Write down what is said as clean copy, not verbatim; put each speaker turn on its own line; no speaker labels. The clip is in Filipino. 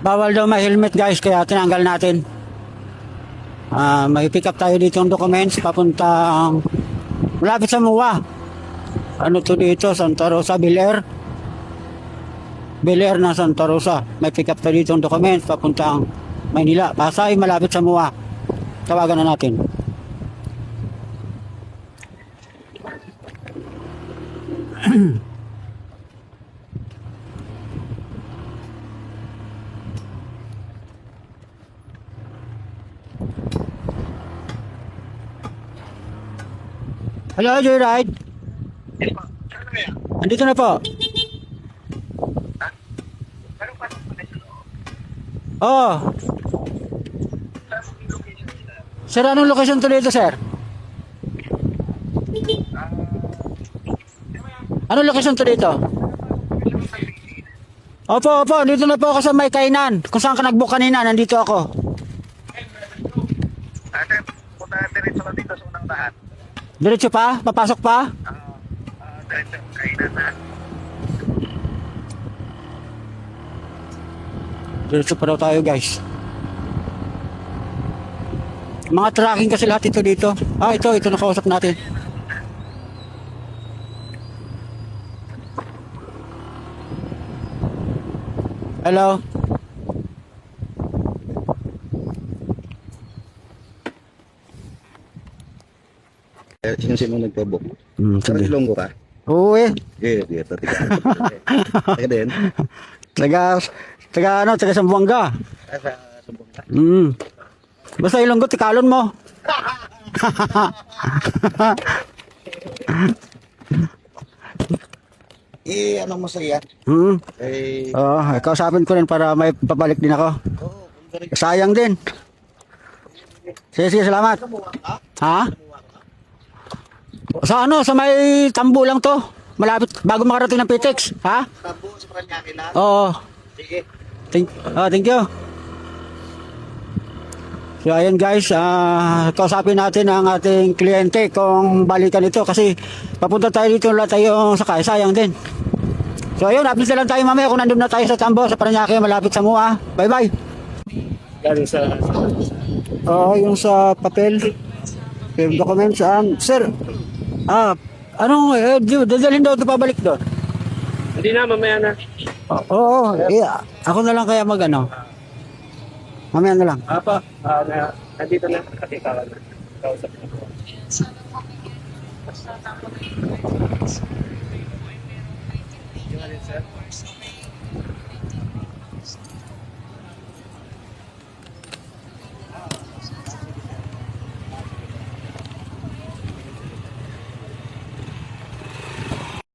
Bawal daw may helmet guys, kaya tinanggal natin. May pick up tayo dito ng documents papuntang malapit sa MUA. Ano to dito? Santa Rosa, Bel Air. Bel Air na Santa Rosa. May pick up tayo dito ng documents papuntang Maynila. Pasay, malapit sa MUA. Tawagan na natin. Hello, Joyride. Andito na po. Oh. Sir, anong location to dito, sir? Anong location to dito? Opo, dito na po ako sa may kainan. Kung saan ka nag-book kanina, nandito ako.
Ate, punta diretso ka dito sa unang daan.
Diretso pa? Papasok pa?
Diretso, kainan na.
Diretso pa daw tayo, guys. Mga tracking kasi lahat ito dito. Ito nakausap natin. Hello?
Sino sino nagpo-book?
Sabi.
Ilonggo ka?
Oo eh.
Dito. Taga din?
Taga Zamboanga.
Sa Sumbong ka?
Basta Ilonggo, tikalon mo.
Ano mo sa iya?
Kausapin ko rin para may pabalik din ako. Sayang din. Sige, salamat. Ha? Sa may tambo lang to. Malapit, bago makarating ng Pitex. Ha?
Tabo sa Paranaque lang?
Oo.
Sige.
Thank you. So ayan guys, kausapin natin ang ating kliyente kung balikan ito kasi papunta tayo dito lahat tayo sakay, sayang din. So ayun, update na lang tayo mamaya kung nandun na tayo sa tambo, sa Paranaque, malapit sa MUA. Bye bye.
Galing sa...
Yung sa papel, yung documents, sir, dadalhin daw ito pabalik doon?
Hindi na, mamaya na.
Oo, ako na lang kaya mamaya na lang.
Apa, nandito na. Kasi kausap na po. Yung alin, sir?